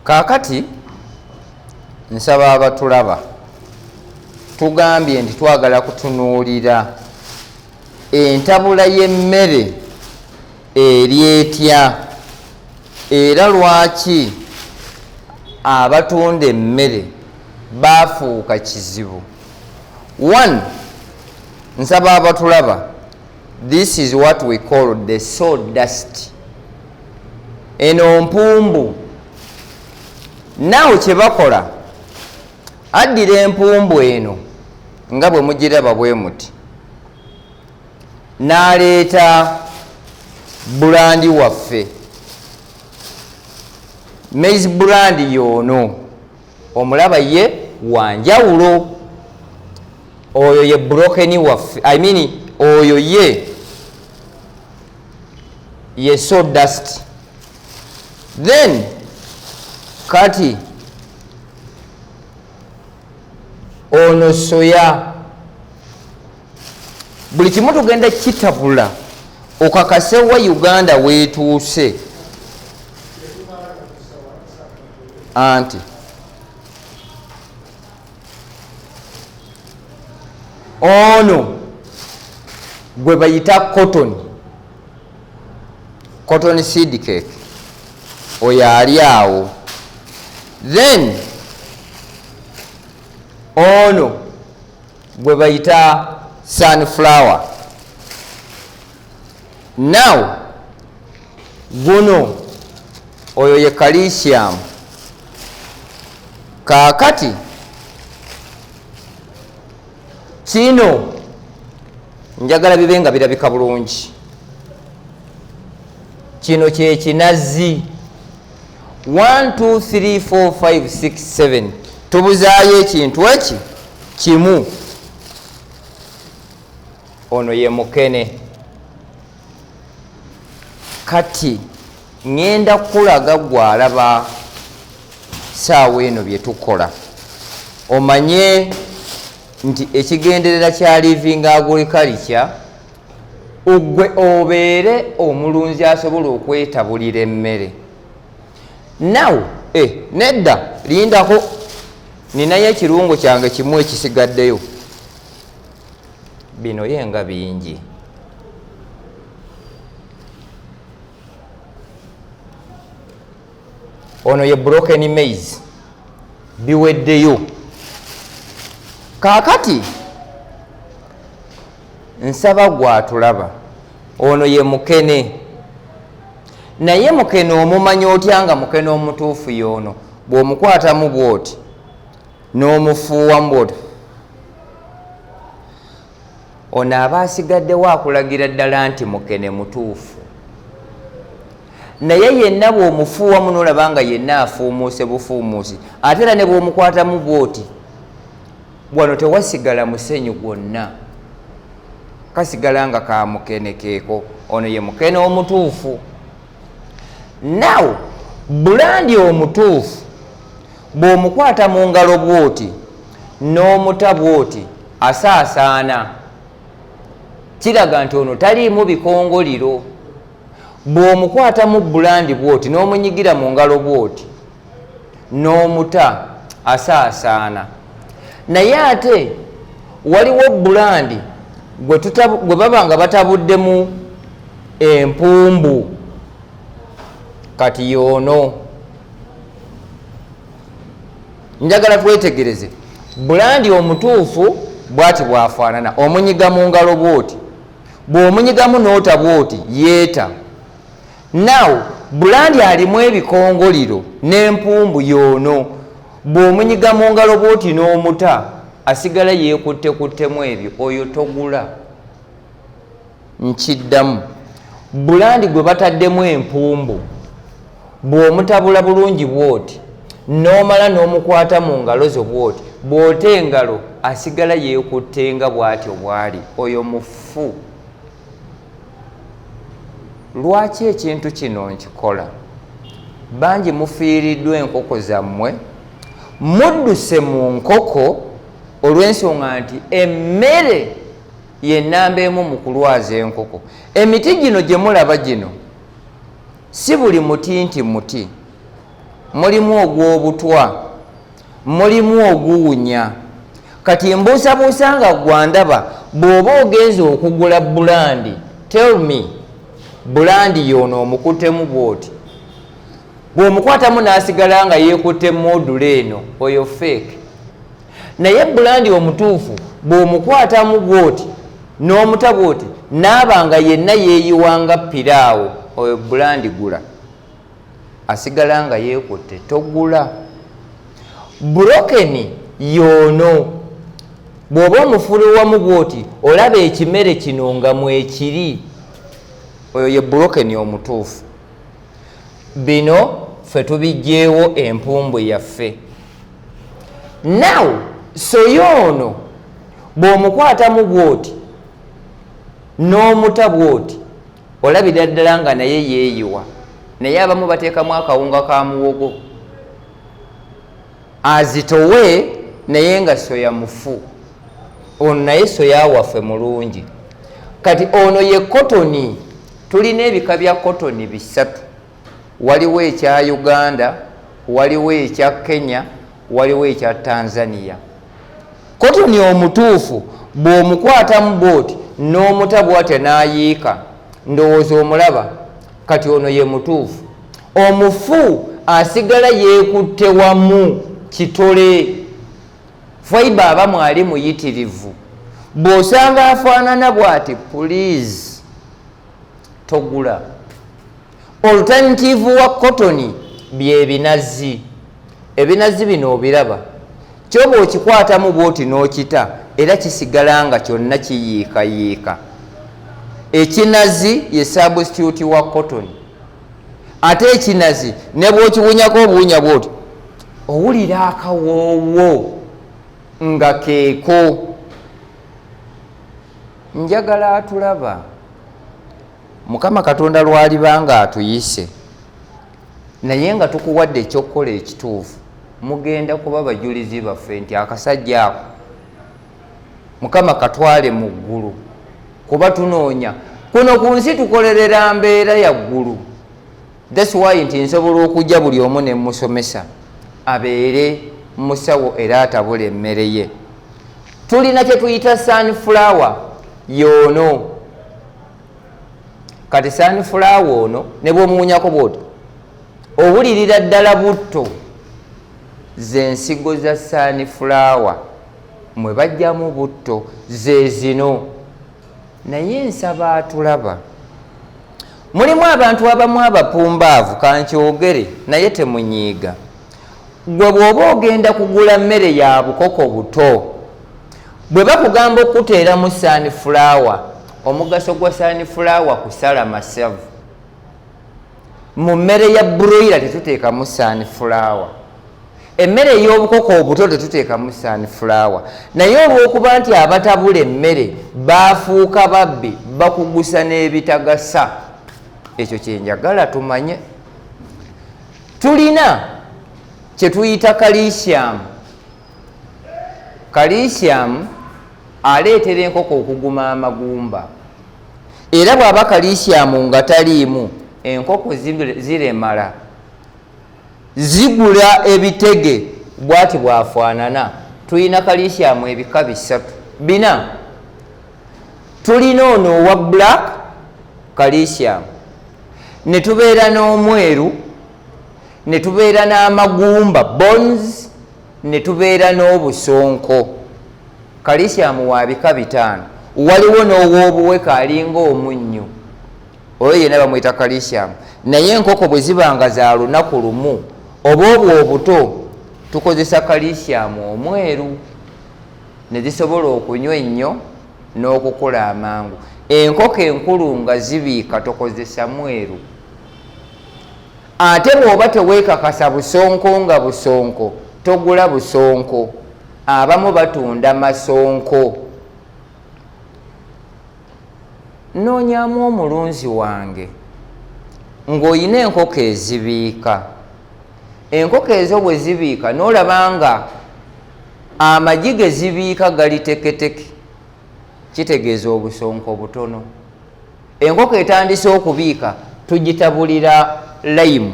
Kakati nsaba abatulaba tugambye nti twagala kutunuulira entabula y'emmere eryetya era lwaki abatunda emmere bafuuka kizibu. 1. Nsaba abatulaba, this is what we call the sawdust. Eno mpumbu. Nawe kye bakola addira empumbu eno nga bwe mugiraba bwe muti n'aleeta bulandi waffe, maize bulandi yono omulaba ye wanjawulo, oyo ye broken waffe, oyo ye sawdust. Then kati ono soya, buli kimu tugenda kitabula okakase wa Uganda wetuuse anti ono gwe bayita cotton seed cake, oyo ali awo. Then ono gwe bayita sunflower. Now guno oyo ye calcium. Kakati kino njagala bibe nga birabika bulungi, kino kye kinazi. 1 2 3 4 5 6 7 tubuzaayo ekintu eki kimu. Ono ye mukene. Kati ngenda kulaga gwalaba saawa eno bye tukola omanye nti ekigenderera kya living agriculture ogwe obeere omulunzi asobola okwetabulira emmere. Now nedda lindako, ninayo ekirungo kyange kimu ekisigaddeyo. Bino yenga bingi. Ono ye broken maize, biweddeyo. Kakati nsaba gwatulaba, ono ye mukene. Naye mukene omumanya otya nga mukene omutuufu yono? Bw'omukwatamu bw'oti n'omufuuwamu bw'oti, ono aba asigaddewo akulagira ddala nti mukene mutuufu. Naye yenna bw'omufuuwamu n'olaba nga yenna afuumuuse bufuumuusi, ate era ne bw'omukwatamu bw'oti, wano tewasigala musenyu gwonna, kasigala nga ka mukene keeko. Ono ye mukene omutuufu. Now bulandi omutuufu bw'omukwata mu ngalo bw'oti n'omuta bw'oti asaasaana, kiraga nti ono taliimu bikongoliro. Bw'omukwata mu bulandi bw'oti n'omunyigira mu ngalo bw'oti n'omuta asaasaana. Naye ate waliwo bulandi gwe baba nga batabuddemu empumbu, kati yono njagala twetegereze. Bulandi omutuufu bwati bwafaanana, omunyiga mu ngalo bwoti, bw'omunyigamu n'ota bwoti yeeta. Now bulandi alimu ebikongoliro n'empumbu yono, bw'omunyiga mu ngalo bwoti n'omuta asigala yeekuttekuttemu ebyo, oyo togula. Nkiddamu, bulandi gwe bataddemu empumbu bw'omutabula bulungi bwoti n'omala n'omukwata mu ngalo zo bwoti, bw'ota engalo asigala yeekuttenga bw'atyo bw'ali, oyo mufu. Lwaki ekintu kino nkikola? Bangi mufiiriddwa enkoko zammwe, mudduse mu nkoko olw'ensonga nti emmere yenamba emu mu kulwaza enkoko. Emiti gino gye mulaba gino si buli muti nti muti. mulimu ogw'obutwa, mulimu oguwunya. Kati mbuusabuusa nga gwandaba bw'oba ogenze okugula bulandi, tell me bulandi yono omukuttemu bw'oti, bw'omukwatamu n'asigala nga yeekutte modula eno, oyo fake. Naye bulandi omutuufu bw'omukwatamu bw'oti n'omuta bw'oti naaba nga yenna yeeyiwanga piraawo, oyo bulandi gula. Asigala nga yeekutte, togula. Brokeni yono bw'oba omufuluwamu bw'oti olaba ekimere kino nga mwekiri, oyo ye brokeni omutuufu. Bino ffe tubijjeewo empumbwe yaffe. Now soya ono bw'omukwatamu bw'oti n'omuta bw'oti olabira ddala nga naye yeeyiwa. Naye abamu bateekamu akawunga ka muwogo azitowe, naye nga soya mufu. Ono naye soya waffe mulungi. Kati ono ye kotoni. Tulina ebika bya kotoni bisatu. Waliwo ekya Uganda, waliwo ekya Kenya, waliwo ekya Tanzania. Kotoni omutuufu bw'omukwatamu bw'oti n'omuta bw'atyo n'ayiika, ndowooza omulaba. Kati ono ye mutuufu. Omufu asigala yeekutte wamu kitole. Fiber abamu ali muyitirivu. Bw'osanga afaanana bw'ati, please togula. Alternative wa kotoni bye binazi. Ebinazi bino obiraba. Kyo bw'okikwatamu bw'oti n'okita era kisigala nga kyonna kiyiikayiika. Ekinazi ye substitute wa cotton. Ate ekinazi ne bw'okiwunyako obuwunya bw'oti owulira akawoowo nga keeko. Njagala atulaba. Mukama Katonda lwalibanga atuyise naye nga tukuwadde ekyokukola ekituufu, mugenda kuba bajulizi baffe nti akasajja ako Mukama katwale mu ggulu, kuba tunoonya kuno ku nsi tukolerera mbeera ya ggulu. That's why nti nsobola okujja buli omu ne musomesa abeere musawo era atabula emmere ye. Tulina kye tuyita sunflower yono. Kati sunflower ono ne bw'omuwunyako bw'oti owulirira ddala butto z'ensigo za sunflower mwe bajjamu butto ze zino. Naye nsaba atulaba. Mulimu abantu abamu abapumbaavu, kankyogere naye temunyiiga. Gwe bw'oba ogenda kugula mmere ya bukoko buto, bwe bakugamba okuteeramu sunflower, omugaso gwa sunflower kusala masavu. Mu mmere ya broiler tetuteekamu sunflower. Emmere ey'obukoko obuto tetuteekamu sunflower. Naye olw'okuba nti abatabula emmere baafuuka babbi, bakugusa n'ebitagasa, ekyo kyenjagala tumanye. Tulina kye tuyita calcium. Calcium aleetera enkoko okuguma amagumba. Era bw'aba calcium nga taliimu, enkoko ziremala. Zigula ebitege bwati bwafaanana. Tulina calcium ebika bisatu. Bina. Tulina ono owa black calcium. Ne tubeera n'omweru, ne tubeera n'amagumba bones, ne tubeera n'obusonko. Calcium wa bika bitano. Waliwo n'ow'obuweka alinga omunnyo, oyo yenna bamuyita calcium. Naye enkoko bwe zibanga za lunaku lumu oba obwo obuto, tukozesa calcium omweru ne zisobola okunywa ennyo n'okukula amangu. Enkoko enkulu nga zibiika tokozesa mweru. Ate bw'oba teweekakasa busonko nga busonko, togula busonko. Abamu batunda masonko. Noonyaamu omulunzi wange ng'olina enkoko ezibiika. Enkoko ezo bwe zibiika n'olabanga amagi ge zibiika gali teketeke, kitegeeza obusonko butono. Enkoko etandise okubiika tugitabulira lime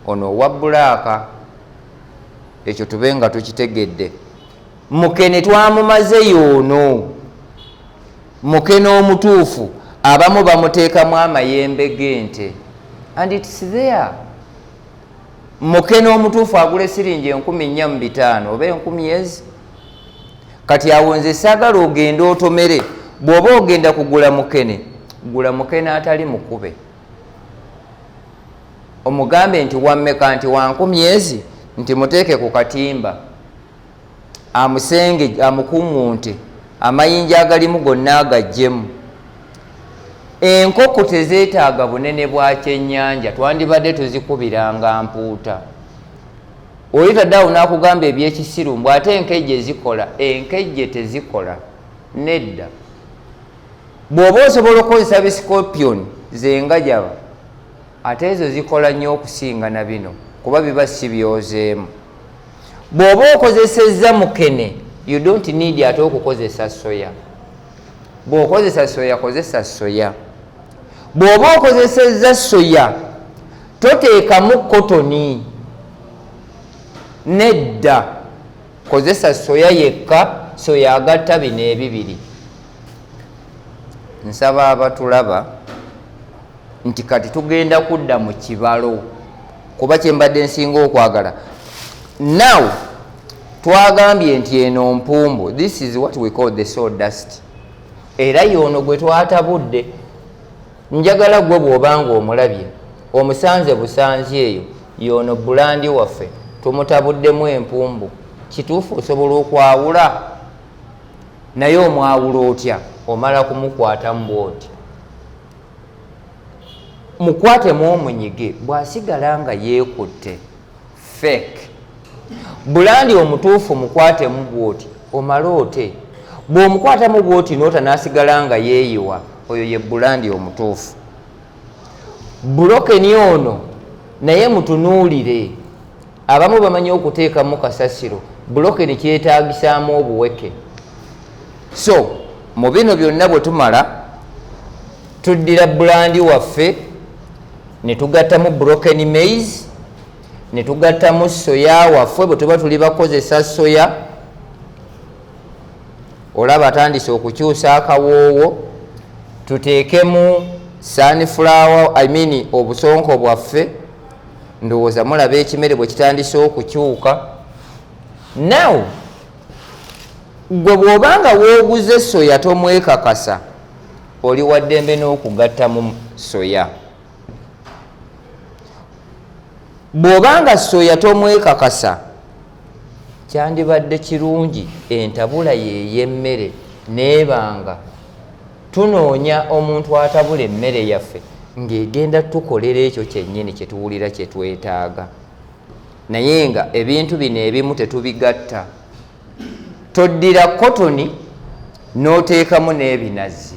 ono owa bbulaaka. Ekyo tube nga tukitegedde. Mukene twamumazeyo ono. Mukene omutuufu abamu bamuteekamu amayembe g'ente. And it's there. Mukene omutuufu agula siringi 4,450 oba 10,000. Kati awo nze saagala ogenda otomere. Bw'oba ogenda kugula mukene, gula mukene atali mukube. Omugambe nti wammeka nti wa 10,000 nti muteeke ku katimba. Amusenge amukuŋŋunte amayinja agalimu gonna agaggyemu. Enkoko tezeetaaga bunene bwa kyennyanja, twandibadde tuzikubiranga mpuuta. Oyita awo n'akugamba ebyekisiru mbw ate enkejje zikola. Enkejje tezikola nedda. Bw'oba osobola okukozesa biscorpion zengajaba, ate ezo zikola nnyo okusinga na bino kuba biba si byozeemu. Bw'oba okozesezza mukene, you don't need ate okukozesa soya. Bw'okozesa soya, kozesa soya. Bw'oba okozesezza soya, toteekamu kotoni. Nedda, kozesa soya yekka, soya agatta bino ebibiri. Nsaba abatulaba nti kati tugenda kudda mu kibalo kuba kyembadde nsinga okwagala. Now twagambye nti eno mpumbu, this is what we call the sawdust. Era yono gwe twatabudde. Njagala gwe bw'obanga omulabye omusanze busanzi eyo, yono bulandi waffe tumutabuddemu empumbu. Kituufu osobola okwawula, naye omwawula otya? Omala kumukwatamu bw'oti. Mukwatemu omunyige bw'asigala nga yeekutte fake. Bulandi omutuufu mukwatemu bw'oti omala ote. Bw'omukwatamu bw'oti n'ota n'asigala nga yeeyiwa, oyo ye bulandi omutuufu. Bulokeni ono naye mutunuulire. Abamu bamanyi okuteekamu kasasiro, bulokeni kyetaagisaamu obuweke. So mu bino byonna bwe tumala tuddira bulandi waffe ne tugattamu broken maize, ne tugattamu soya waffe bwe tuba tuli bakozesa soya. Olaba atandise okukyusa akawoowo. Tuteekemu sunflower, obusonko bwaffe. Ndowooza mulaba ekimere bwe kitandise okukyuka. Now gwe bw'obanga wooguze soya tomwekakasa, oli waddembe n'okugattamu soya. Bw'obanga soya tomwekakasa, kyandibadde kirungi entabula y'emmere neebanga tunoonya omuntu atabula emmere yaffe ng'egenda tukolera ekyo kyennyini kye tuwulira kye twetaaga. Naye nga ebintu bino ebimu tetubigatta. Toddira kotoni n'oteekamu n'ebinazi.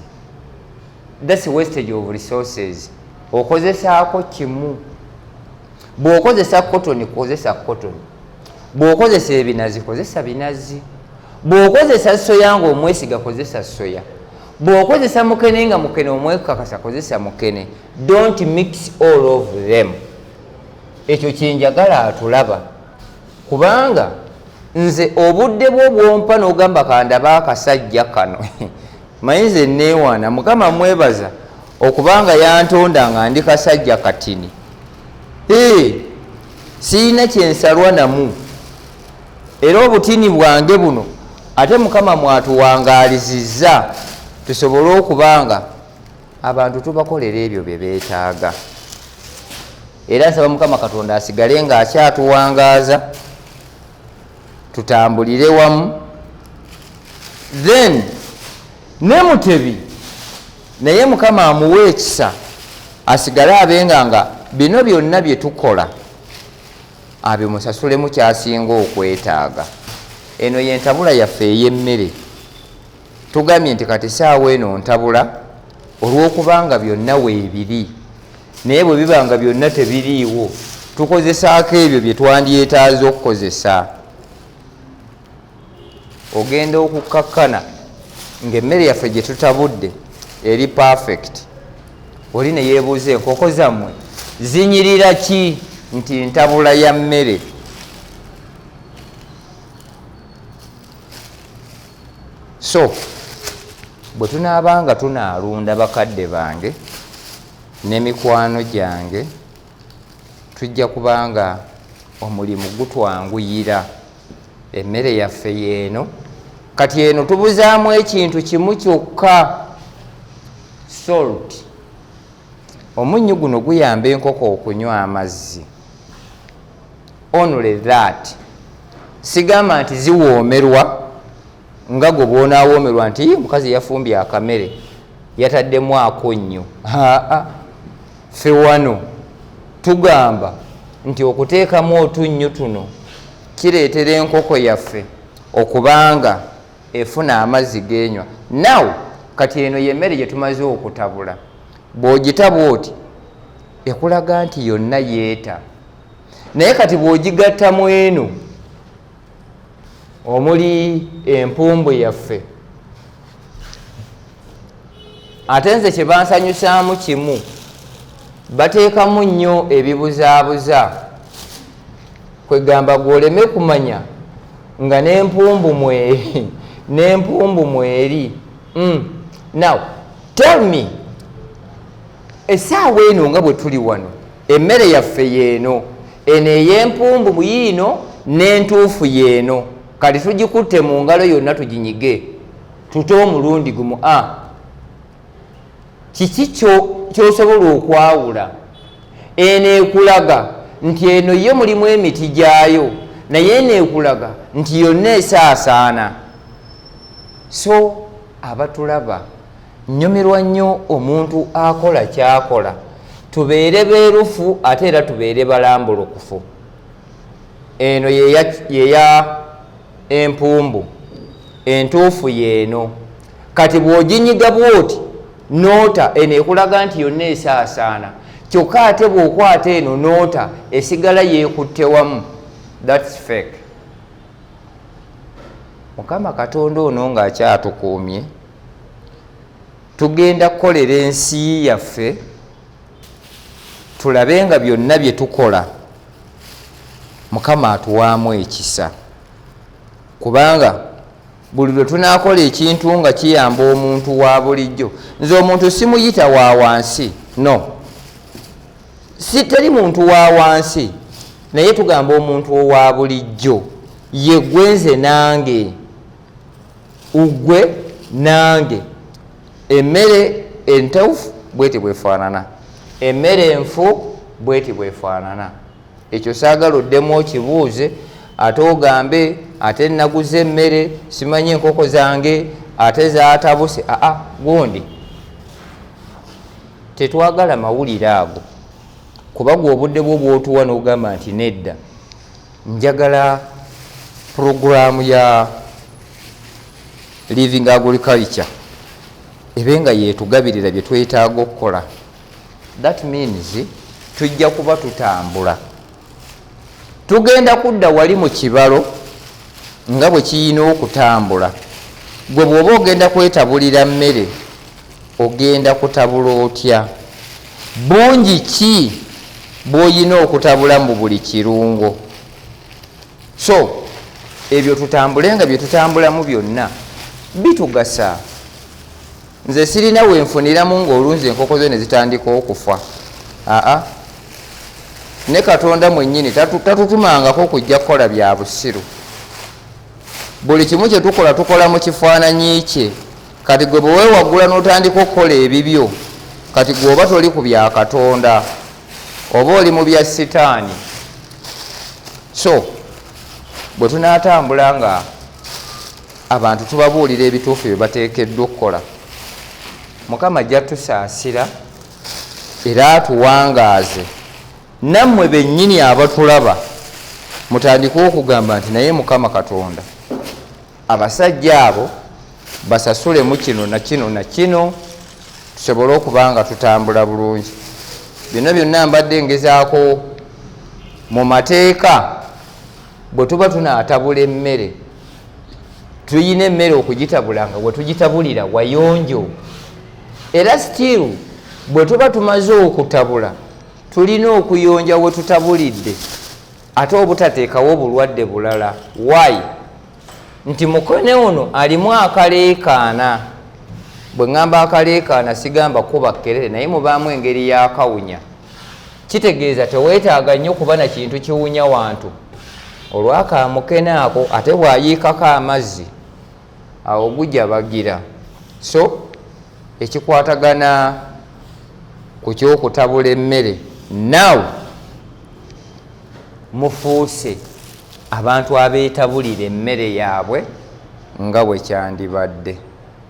That's wastage of resources. Okozesaako kimu. Bw'okozesa kotoni, kozesa kotoni. Bw'okozesa ebinazi, kozesa binazi. Bw'okozesa soya ng'omwesiga, kozesa soya. Bw'okozesa mukene nga mukene omwekakasa, kozesa mukene. Don't mix all of them. Ekyo kyenjagala atulaba. Kubanga nze obudde bwo bwompa n'ogamba kandaba akasajja kano. Mayinze neewaana, Mukama mwebaza okubanga yantonda nga ndi kasajja katini. Siina kyensalwa namu. Era obutini bwange buno ate Mukama mwatuwangaalizizza tusobole okubanga abantu tubakolera ebyo bye beetaaga. Era nsaba Mukama Katonda asigale nga akyatuwangaaza, tutambulire wamu. Then ne Mutebi naye Mukama amuwe ekisa asigale abenga nga bino byonna bye tukola abimusasulemu kyasinga okwetaaga. Eno ye ntabula yaffe ey'emmere. Tugambye nti kati saawa eno ntabula olw'okubanga byonna weebiri, naye bwe bibanga byonna tebiriiwo tukozesaako ebyo bye twandyetaaze okukozesa. Ogenda okukkakkana ng'emmere yaffe gye tutabudde eri perfect. Oli ne yeebuuza enkoko zammwe zinyirira ki? nti ntabula ya mmere. So bwe tunaabanga tunaalunda bakadde bange n'emikwano gyange, tujja kubanga omulimu gutwanguyira. Emmere yaffe yeeno, kati eno tubuzaamu ekintu kimu kyokka, salt. Omunnyo guno guyamba enkoko okunywa amazzi. Only that. Sigamba nti ziwoomerwa nga gwe bw'onaawoomerwa nti mukazi yafumbye akamere yataddemu ako nnyo. Ffe wano tugamba nti okuteekamu otunnyo tuno kireetera enkoko yaffe okubanga efuna amazzi g'enywa. Now kati eno y'emmere gye tumaze okutabula. Bw'ogitaba oti ekulaga nti yonna yeeta. Naye kati bw'ogigattamu eno omuli empumbu yaffe, ate nze kye bansanyusaamu kimu, bateekamu nnyo ebibuzaabuza, kwegamba gw'oleme kumanya nga n'empumbu mweri. Now tell me, essaawa eno nga bwe tuli wano, emmere yaffe yeeno, eno ey'empumbu yiino n'entuufu yeeno, kati tugikutte mu ngalo yonna tuginyige tute omulundi gumu. Kiki ky'osobola okwawula? Eno ekulaga nti eno ye mulimu emiti gyayo, naye eno ekulaga nti yonna esaasaana. So abatulaba, nnyumirwa nnyo omuntu akola kyakola. Tubeere beerufu ate era tubeere balambulukufu. Eno yeya empumbu, entuufu yeeno. Kati bw'oginyiga bw'oti noota, eno ekulaga nti yonna esaasaana. Kyokka ate bw'okwata eno noota esigala yeekutte wamu. That's fake. Mukama Katonda ono ng'akyatukuumye, tugenda kukolera ensi yaffe, tulabe nga byonna bye tukola Mukama atuwaamu ekisa. Kubanga buli lwe tunaakola ekintu nga kiyamba omuntu wa bulijjo, nze omuntu simuyita wa wansi, no, teri muntu wa wansi, naye tugamba omuntu owa bulijjo, ye gwe nze nange, ugwe nange. Emmere entuufu bweti bwefaanana, emmere enfu bweti bwefaanana. Ekyo saagala oddemu okibuuze ate ogambe ate naguze emmere simanyi enkoko zange ate zaatabuse. Gundi tetwagala mawulire ago, kuba gwe obudde bwo bw'otuwa n'ogamba nti nedda, njagala puroguramu ya living agriculture ebe nga yeetugabirira bye twetaaga okukola. That means tujja kuba tutambula, tugenda kudda wali mu kibalo nga bwe kiyina okutambula. Gwe bw'oba ogenda kwetabulira mmere ogenda kutabula otya? Bungi ki bw'oyina okutabula mu buli kirungo? So ebyo tutambule nga bye tutambulamu byonna bitugasa. Nze sirina wenfuniramu ng'olunze enkoko zo ne zitandika okufa. Ne Katonda mwennyini tatutumangako kujja kukola bya busiru. Buli kimu kye tukola tukola mu kifaananyi kye. Kati gwe bwe weewagula n'otandika okukola ebibyo, kati gwe oba toli ku bya Katonda, oba oli mu bya Sitaani. So bwe tunaatambula nga abantu tubabuulira ebituufu bye bateekeddwa okukola, Mukama ajja tusaasira era atuwangaaze. Nammwe bennyini abatulaba mutandike okugamba nti naye Mukama Katonda abasajja abo basasulemu kino na kino na kino, tusobole okuba nga tutambula bulungi. Bino byonna mbadde ngezaako mu mateeka. Bwe tuba tunaatabula emmere, tuyina emmere okugitabula nga bwe tugitabulira wayonjo. Era still bwe tuba tumaze okutabula tulina okuyonja we tutabulidde ate obutateekawo obulwadde bulala. Why? Nti mukone ono alimu akaleekaana. Bwe ŋŋamba akaleekaana sigamba kuba kkerere naye mubaamu engeri y'akawunya. Kitegeeza teweetaaga nnyo kuba na kintu kiwunya wantu. Olwakamukene ako ate bw'ayiikako amazzi awo gujja bagira. So ekikwatagana ku kyokutabula emmere, now mufuuse abantu abeetabulira emmere yaabwe nga bwe kyandibadde.